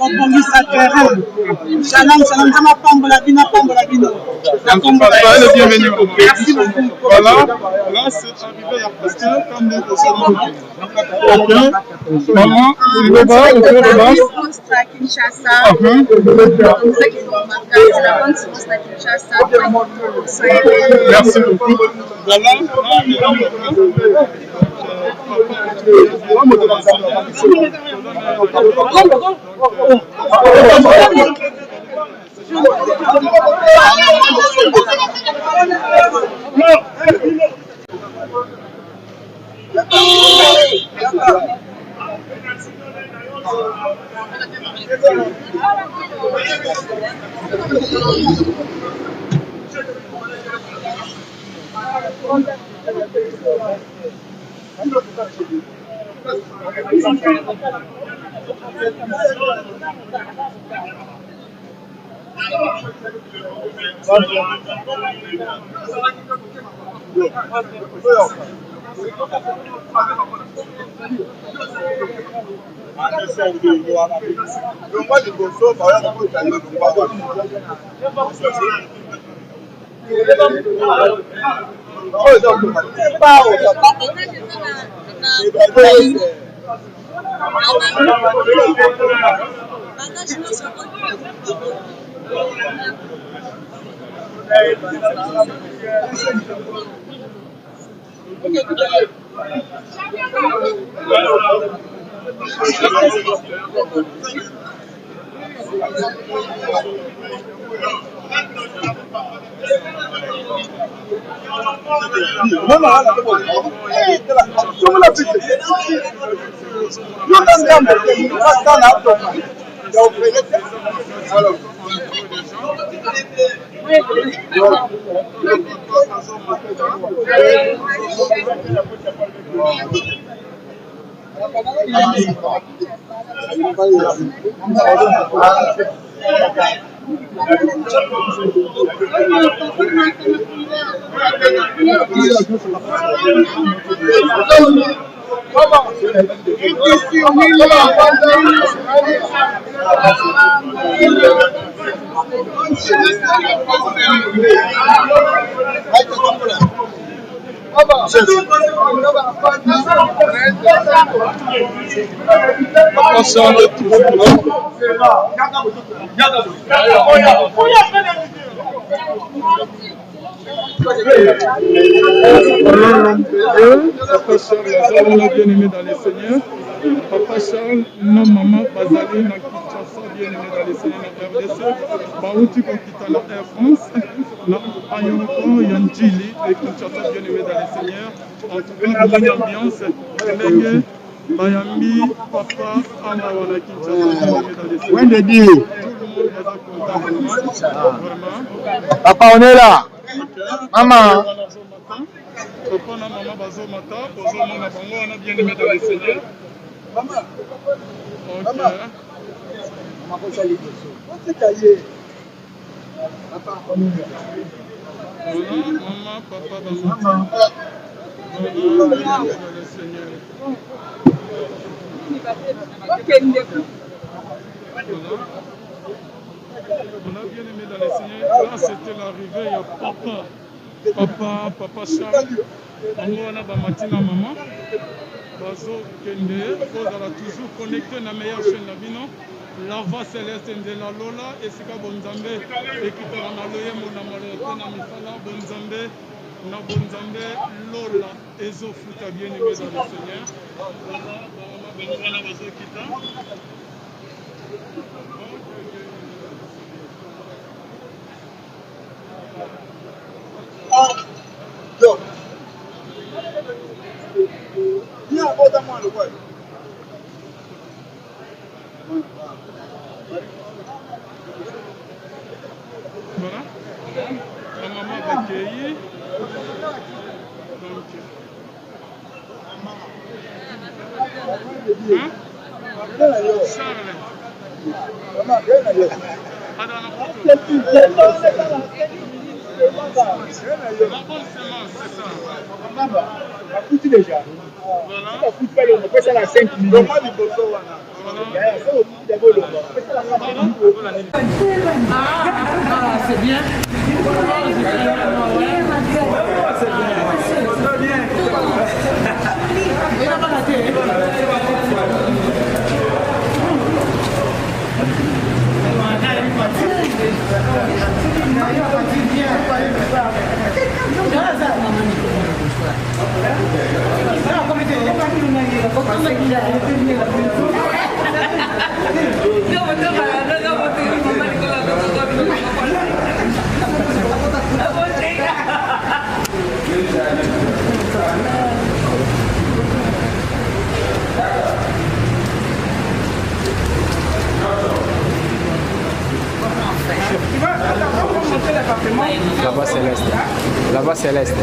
kobongisa terrain. Shalom, shalom, Zama Pambola Bino, Pambola Bino. Bienvenue. Merci beaucoup. Voilà, là c'est arrivé à Pasteur comme des personnes. Ok. Maman, le bas, le bas. Kinshasa. Merci beaucoup. Voilà. Papa Charles, bien-aimé dans les Seigneurs. Papa Charles, non maman, Bazali, na Kinshasa, bien-aimé dans les Seigneurs, na RDC. Baouti Kokita, na Air France. Na Ayoko, Yanjili, et Kinshasa, bien-aimé dans les Seigneurs. En tout cas, bonne ambiance. Légué, Bayambi, Papa, Amawana, Kinshasa, bien-aimé dans les Seigneurs. Tout le monde va content, vraiment. Papa, on est là. Maman. Papa na maman bazo mata, bozo mona bango on a bien aimé dans les Seigneurs. Maman. Ok. Maman salut. Papa. Maman, papa bazo. Maman. Bien aimé dans les Seigneurs. On a bien aimé dans les Seigneurs. Là c'était l'arrivée, il y a Papa Charles, on a Bamatina maman, Bazo Kende, vous allez toujours connecté à la meilleure chaîne de Bino, Larva Céleste de la Lola, et Sika Bonzambe, et qui te rend à l'oeil, mon amour, na Mifala, Bonzambe, na Bonzambe, Lola, Ezo Futa, bien aimé dans le Seigneur. Voilà, Bazo Kita. Yo. Viens, aborde-moi le bois. Voilà. La maman va accueillir. Hein? Charles. Maman, viens là. La bonne semence, c'est ça. Maman, a foutu déjà. Voilà. On a foutu pas le, on peut faire la 5 minutes. Comment il faut ça, voilà. Voilà. Ça, on peut d'abord le, on peut faire la c'est bien. La voix céleste. La voix céleste.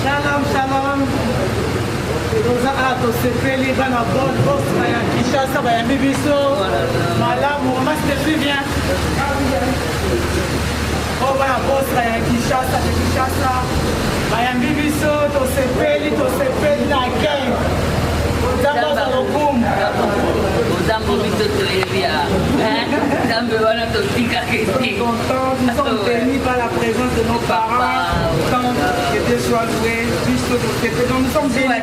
Shalom, shalom. Tosepeli bana boss baya Kinshasa baya bibiso malamu mastefi bien oh bana boss baya Kinshasa baya bibiso tosepeli na game Zamba lokum Zamba bito toleria Zamba wana totika kiti nous sommes bénis par la présence de nos parents quand que Dieu soit loué juste donc nous sommes bénis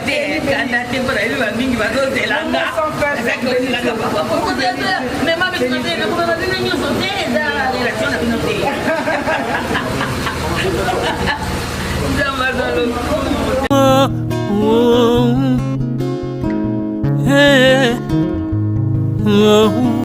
Oh